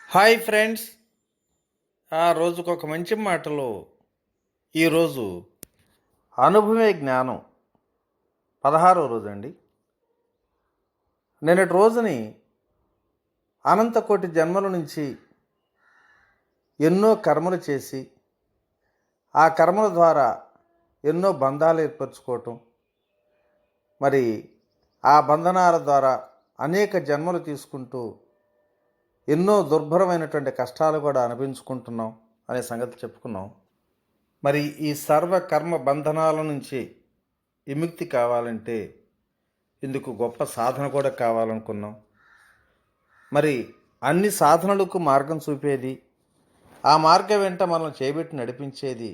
Hi friends. రోజుకు ఒక మంచి మాటలో ఈరోజు అనుభవే జ్ఞానం 16వ రోజండి. నిన్నటి రోజుని అనంతకోటి జన్మల నుంచి ఎన్నో కర్మలు చేసి ఆ కర్మల ద్వారా ఎన్నో బంధాలు ఏర్పరచుకోవటం, మరి ఆ బంధనాల ద్వారా అనేక జన్మలు తీసుకుంటూ ఎన్నో దుర్భరమైనటువంటి కష్టాలు కూడా అనిపించుకుంటున్నాం అనే సంగతి చెప్పుకున్నాం. మరి ఈ సర్వ కర్మ బంధనాల నుంచి విముక్తి కావాలంటే ఇందుకు గొప్ప సాధన కూడా కావాలనుకున్నాం. మరి అన్ని సాధనలకు మార్గం చూపేది, ఆ మార్గం వెంట మనం చేపెట్టి నడిపించేది,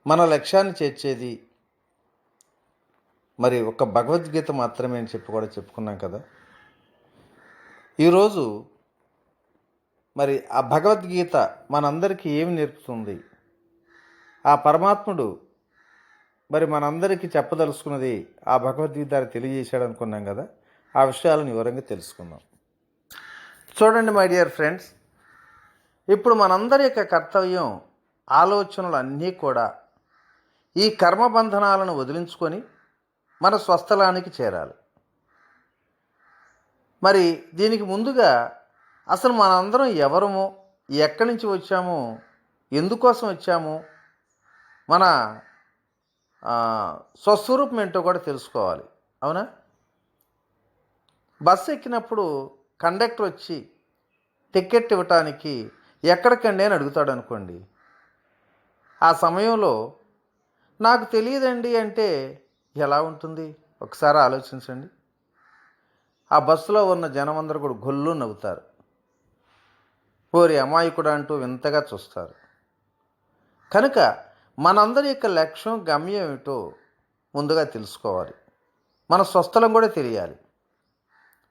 మన లక్ష్యాన్ని చేర్చేది మరి ఒక భగవద్గీత మాత్రమే అని కూడా చెప్పుకున్నాం కదా. ఈరోజు మరి ఆ భగవద్గీత మనందరికీ ఏమి నేర్పుతుంది, ఆ పరమాత్ముడు మరి మనందరికీ చెప్పదలుచుకున్నది ఆ భగవద్గీత తెలియజేశాడు అనుకున్నాం కదా. ఆ విషయాలను వివరంగా తెలుసుకుందాం. చూడండి మై డియర్ ఫ్రెండ్స్, ఇప్పుడు మనందరి యొక్క కర్తవ్యం, ఆలోచనలు అన్నీ కూడా ఈ కర్మబంధనాలను వదిలించుకొని మన స్వస్థలానికి చేరాలి. మరి దీనికి ముందుగా అసలు మనందరం ఎవరమో, ఎక్కడి నుంచి వచ్చామో, ఎందుకోసం వచ్చామో, మన స్వస్వరూపం ఏంటో కూడా తెలుసుకోవాలి. అవునా? బస్సు ఎక్కినప్పుడు కండక్టర్ వచ్చి టికెట్ ఇవ్వటానికి ఎక్కడికండి అని అడుగుతాడు అనుకోండి. ఆ సమయంలో నాకు తెలియదండి అంటే ఎలా ఉంటుంది ఒకసారి ఆలోచించండి. ఆ బస్సులో ఉన్న జనమందరూ కూడా గొల్లు నవ్వుతారు, ఓరి అమాయకుడు అంటూ వింతగా చూస్తారు. కనుక మనందరి యొక్క లక్ష్యం, గమ్యం ఏమిటో ముందుగా తెలుసుకోవాలి. మన స్వస్థలం కూడా తెలియాలి,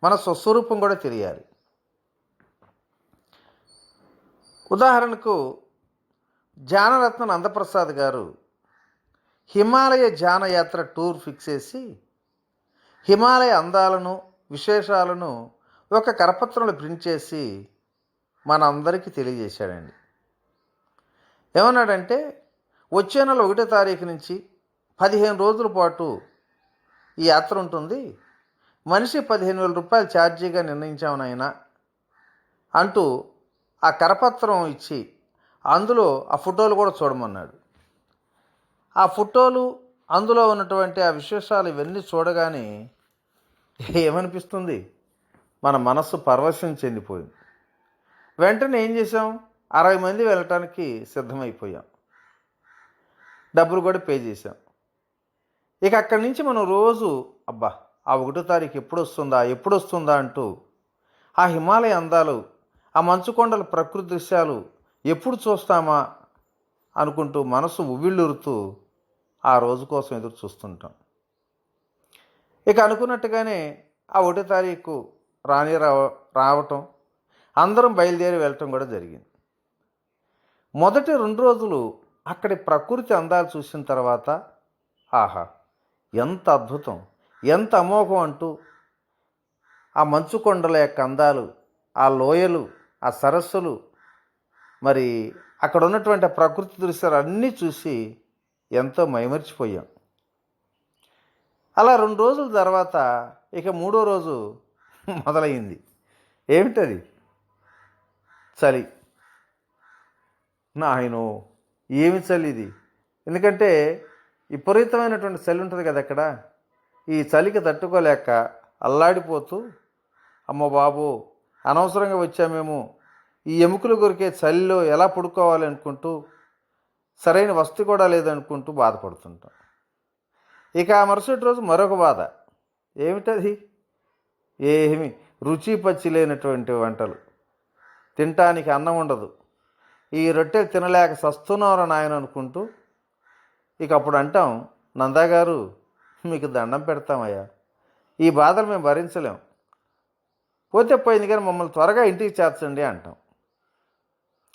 మన స్వస్వరూపం కూడా తెలియాలి. ఉదాహరణకు జానరత్న నందప్రసాద్ గారు హిమాలయ జానయాత్ర టూర్ ఫిక్స్ చేసి హిమాలయ అందాలను, విశేషాలను ఒక కరపత్రంలో ప్రింట్ చేసి మనందరికీ తెలియజేశాడండి. ఏమన్నాడంటే, వచ్చే నెల 1వ తారీఖు నుంచి 15 రోజుల పాటు ఈ యాత్ర ఉంటుంది, మనిషి 15,000 రూపాయలు ఛార్జీగా నిర్ణయించాము నాయన అంటూ ఆ కరపత్రం ఇచ్చి అందులో ఆ ఫోటోలు కూడా చూడమన్నాడు. ఆ ఫోటోలు, అందులో ఉన్నటువంటి ఆ విశేషాలు ఇవన్నీ చూడగానే ఏమనిపిస్తుంది? మన మనస్సు పరవశం చెందిపోయింది. వెంటనే ఏం చేసాం? 60 మంది వెళ్ళటానికి సిద్ధమైపోయాం, డబ్బులు కూడా పే చేసాం. ఇక అక్కడి నుంచి మనం రోజు అబ్బా ఆ 1వ తారీఖు ఎప్పుడు వస్తుందా అంటూ ఆ హిమాలయ అందాలు, ఆ మంచుకొండల ప్రకృతి దృశ్యాలు ఎప్పుడు చూస్తామా అనుకుంటూ మనసు ఉవ్విళ్ళూరుతూ ఆ రోజు కోసం ఎదురు చూస్తుంటాం. ఇక అనుకున్నట్టుగానే ఆ 1వ తారీఖు రావటం, అందరం బయలుదేరి వెళ్ళటం కూడా జరిగింది. మొదటి 2 రోజులు అక్కడి ప్రకృతి అందాలు చూసిన తర్వాత ఆహా ఎంత అద్భుతం, ఎంత అమోఘం అంటూ ఆ మంచుకొండల యొక్క అందాలు, ఆ లోయలు, ఆ సరస్సులు, మరి అక్కడ ఉన్నటువంటి ప్రకృతి దృశ్యాలు అన్నీ చూసి ఎంతో మైమరిచిపోయాం. అలా 2 రోజుల తర్వాత ఇక 3వ రోజు మొదలైంది. ఏమిటది? చలి. నాయనో ఏమి చలి ఇది! ఎందుకంటే విపరీతమైనటువంటి చలి ఉంటుంది కదా అక్కడ. ఈ చలికి తట్టుకోలేక అల్లాడిపోతూ, అమ్మ బాబు అనవసరంగా వచ్చామేమో, ఈ ఎముకలు కొరికే చలిలో ఎలా పడుకోవాలి అనుకుంటూ, సరైన వస్తు కూడా లేదనుకుంటూ బాధపడుతుంటాం. ఇక ఆ మరుసటి రోజు మరొక బాధ. ఏమిటది? ఏమి రుచి పచ్చి లేనటువంటి వంటలు, తినటానికి అన్నం ఉండదు, ఈ రొట్టెలు తినలేక సస్తున్నారా నాయన అనుకుంటూ ఇక అప్పుడు అంటాం, నందాగారు మీకు దండం పెడతామయ్యా, ఈ బాధలు మేము భరించలేం, పోతే పోయింది కానీ మమ్మల్ని త్వరగా ఇంటికి చేర్చండి అంటాం.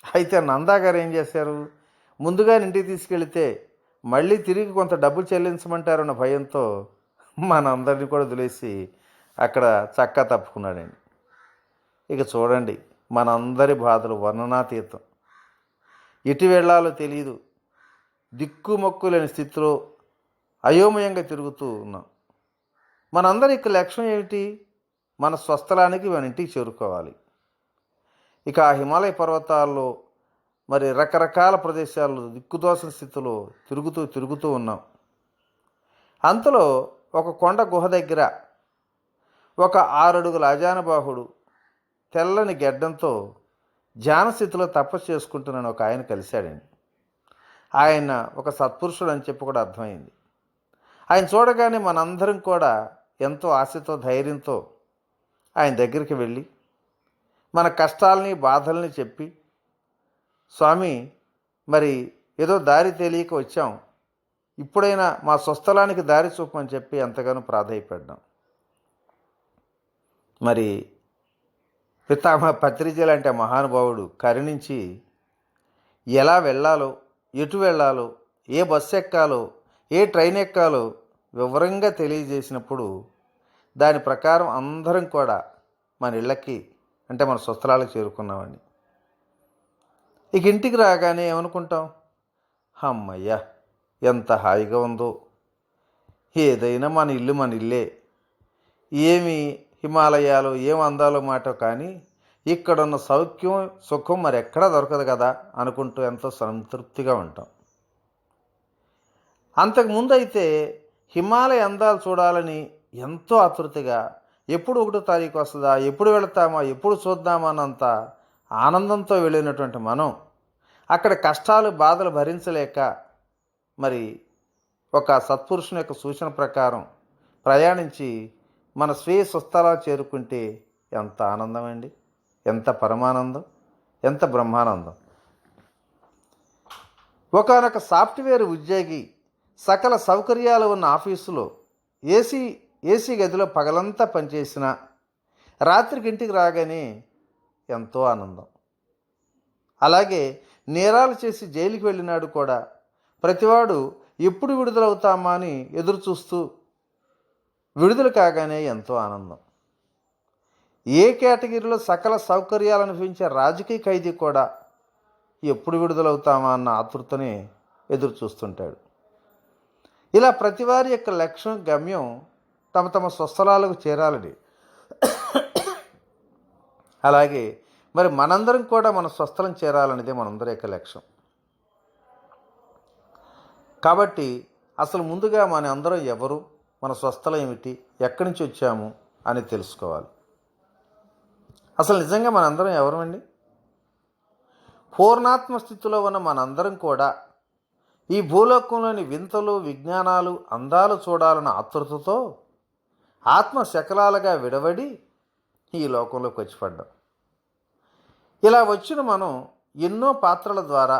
అయితే నందాగారు ఏం చేశారు? ముందుగా ఇంటికి తీసుకెళితే మళ్ళీ తిరిగి కొంత డబ్బులు చెల్లించమంటారన్న భయంతో మనందరినీ కూడా వదిలేసి అక్కడ చక్కా తప్పుకున్నాడండి. ఇక చూడండి మనందరి బాధలు వర్ణనాతీతం. ఎటు వెళ్ళాలో తెలియదు, దిక్కుమొక్కు లేని స్థితిలో అయోమయంగా తిరుగుతూ ఉన్నాం. మనందరి యొక్క లక్ష్యం ఏమిటి? మన స్వస్థలానికి మన ఇంటికి చేరుకోవాలి. ఇక ఆ హిమాలయ పర్వతాల్లో మరి రకరకాల ప్రదేశాల్లో దిక్కుదోసిన స్థితిలో తిరుగుతూ ఉన్నాం. అంతలో ఒక కొండ గుహ దగ్గర ఒక 6 అడుగుల అజానబాహుడు తెల్లని గెడ్డంతో ధ్యానస్థితిలో తపస్సు చేసుకుంటున్నాను ఒక ఆయన కలిశాడండి. ఆయన ఒక సత్పురుషుడు అని చెప్పి కూడా అర్థమైంది. ఆయన చూడగానే మనందరం కూడా ఎంతో ఆశతో ధైర్యంతో ఆయన దగ్గరికి వెళ్ళి మన కష్టాలని బాధల్ని చెప్పి, స్వామి మరి ఏదో దారి తెలియక వచ్చాం, ఇప్పుడైనా మా స్వస్థలానికి దారి చూపమని చెప్పి ఎంతగానో ప్రాధేయపడ్డాం. మరి పితామహ పత్రిజీ లాంటి మహానుభావుడు కరుణించి ఎలా వెళ్ళాలో, ఎటు వెళ్ళాలో, ఏ బస్సు ఎక్కాలో, ఏ ట్రైన్ ఎక్కాలో వివరంగా తెలియజేసినప్పుడు దాని ప్రకారం అందరం కూడా మన ఇళ్ళకి అంటే మన స్వస్థలాలకు చేరుకున్నామండి. ఇక ఇంటికి రాగానే ఏమనుకుంటాం? అమ్మయ్య ఎంత హాయిగా ఉందో, ఏదైనా మన ఇల్లు మన ఇల్లే, ఏమి హిమాలయాలు ఏం అందాలో మాట, కానీ ఇక్కడున్న సౌఖ్యం సుఖం మరి ఎక్కడా దొరకదు కదా అనుకుంటూ ఎంతో సంతృప్తిగా ఉంటాం. అంతకుముందు అయితే హిమాలయ అందాలు చూడాలని ఎంతో ఆతృతగా, ఎప్పుడు 1వ తారీఖు వస్తుందా, ఎప్పుడు వెళతామా, ఎప్పుడు చూద్దామా అన్నంత ఆనందంతో వెళ్ళినటువంటి మనం అక్కడ కష్టాలు బాధలు భరించలేక మరి ఒక సత్పురుషుని యొక్క సూచన ప్రకారం ప్రయాణించి మన స్వీయ స్వస్థలాలు చేరుకుంటే ఎంత ఆనందం అండి, ఎంత పరమానందం, ఎంత బ్రహ్మానందం. ఒకానొక సాఫ్ట్వేర్ ఉద్యోగి సకల సౌకర్యాలు ఉన్న ఆఫీసులో ఏసీ గదిలో పగలంతా పనిచేసిన రాత్రికి ఇంటికి రాగానే ఎంతో ఆనందం. అలాగే నేరాలు చేసి జైలుకి వెళ్ళినాడు కూడా ప్రతివాడు ఎప్పుడు విడుదలవుతామా అని ఎదురు చూస్తూ విడుదల కాగానే ఎంతో ఆనందం. ఏ కేటగిరీలో సకల సౌకర్యాలు అనుభవించే రాజకీయ ఖైదీ కూడా ఎప్పుడు విడుదలవుతామా అన్న ఆతృతనే ఎదురు చూస్తుంటాడు. ఇలా ప్రతివారి యొక్క లక్ష్యం గమ్యం తమ తమ స్వస్థలాలకు చేరాలని. అలాగే మరి మనందరం కూడా మన స్వస్థలం చేరాలనేదే మనందరి యొక్క లక్ష్యం. కాబట్టి అసలు ముందుగా మన అందరం ఎవరు, మన స్వస్థలం ఏమిటి, ఎక్కడి నుంచి వచ్చాము అని తెలుసుకోవాలి. అసలు నిజంగా మనందరం ఎవరమండి? పూర్ణాత్మ స్థితిలో ఉన్న మనందరం కూడా ఈ భూలోకంలోని వింతలు, విజ్ఞానాలు, అందాలు చూడాలన్న ఆతృతతో ఆత్మ శకలాలుగా విడవడి ఈ లోకంలోకి వచ్చి పడ్డాం. ఇలా వచ్చిన మనం ఎన్నో పాత్రల ద్వారా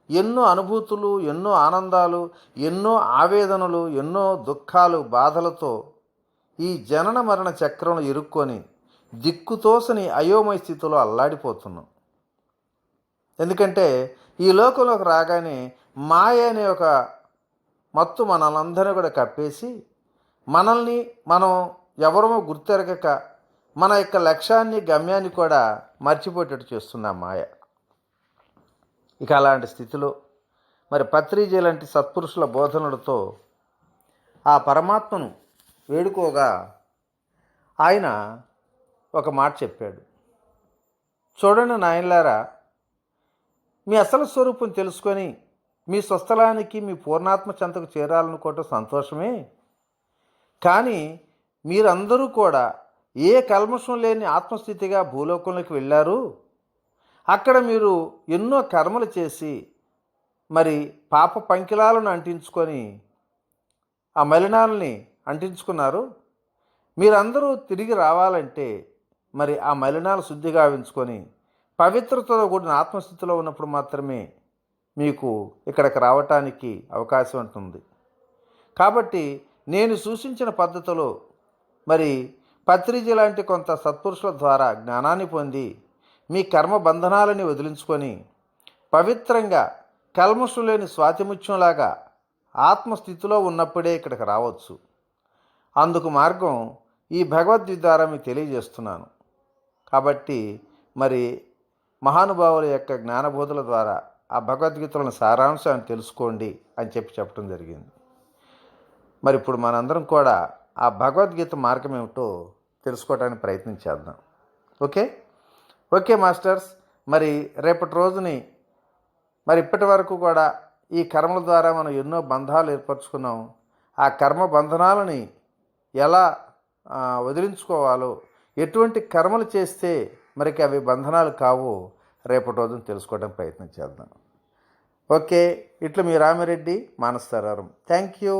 ఎన్నో అనుభూతులు, ఎన్నో ఆనందాలు, ఎన్నో ఆవేదనలు, ఎన్నో దుఃఖాలు, బాధలతో ఈ జనన మరణ చక్రంలో ఇరుక్కొని దిక్కుతోసని అయోమయ స్థితిలో అల్లాడిపోతున్నాం. ఎందుకంటే ఈ లోకంలోకి రాగానే మాయ అనే ఒక మత్తు మనల్ని కూడా కప్పేసి మనల్ని మనం ఎవరమో గుర్తెరగక మన యొక్క లక్ష్యాన్ని, గమ్యాన్ని కూడా మర్చిపోయేటట్టు చేస్తుంది ఆ మాయ. ఇక అలాంటి స్థితిలో మరి పత్రిజీ లాంటి సత్పురుషుల బోధనలతో ఆ పరమాత్మను వేడుకోగా ఆయన ఒక మాట చెప్పాడు. చూడండి నాయనలారా, మీ అసలు స్వరూపం తెలుసుకొని మీ స్వస్థలానికి, మీ పూర్ణాత్మ చెంతకు చేరాలనుకోవటం సంతోషమే, కానీ మీరందరూ కూడా ఏ కల్మషం లేని ఆత్మస్థితిగా భూలోకంలోకి వెళ్ళారు. అక్కడ మీరు ఎన్నో కర్మలు చేసి మరి పాప పంకిలాలను అంటించుకొని ఆ మలినాలని అంటించుకున్నారు. మీరందరూ తిరిగి రావాలంటే మరి ఆ మలినాలు శుద్ధిగా ఉంచుకొని పవిత్రతతో కూడిన ఆత్మస్థితిలో ఉన్నప్పుడు మాత్రమే మీకు ఇక్కడికి రావటానికి అవకాశం ఉంటుంది. కాబట్టి నేను సూచించిన పద్ధతిలో మరి పత్రిజీ లాంటి కొంత సత్పురుషుల ద్వారా జ్ఞానాన్ని పొంది మీ కర్మ బంధనాలని వదిలించుకొని పవిత్రంగా కల్మషం లేని స్వాతిముత్యంలాగా ఆత్మస్థితిలో ఉన్నప్పుడే ఇక్కడికి రావచ్చు. అందుకు మార్గం ఈ భగవద్గీత ద్వారా మీకు తెలియజేస్తున్నాను. కాబట్టి మరి మహానుభావుల యొక్క జ్ఞానబోధుల ద్వారా ఆ భగవద్గీతలోని సారాంశాన్ని తెలుసుకోండి అని చెప్పడం జరిగింది. మరి ఇప్పుడు మనందరం కూడా ఆ భగవద్గీత మార్గం ఏమిటో తెలుసుకోవడానికి ప్రయత్నం చేద్దాం. ఓకే మాస్టర్స్, మరి రేపటి రోజుని మరి ఇప్పటి వరకు కూడా ఈ కర్మల ద్వారా మనం ఎన్నో బంధాలు ఏర్పరచుకున్నాం. ఆ కర్మ బంధనాలని ఎలా వదిలించుకోవాలో, ఎటువంటి కర్మలు చేస్తే మరికి అవి బంధనాలు కావు, రేపటి రోజున తెలుసుకోవడానికి ప్రయత్నం చేద్దాం. ఓకే, ఇట్లా మీ రామిరెడ్డి, మానస సరోవరం. Thank you.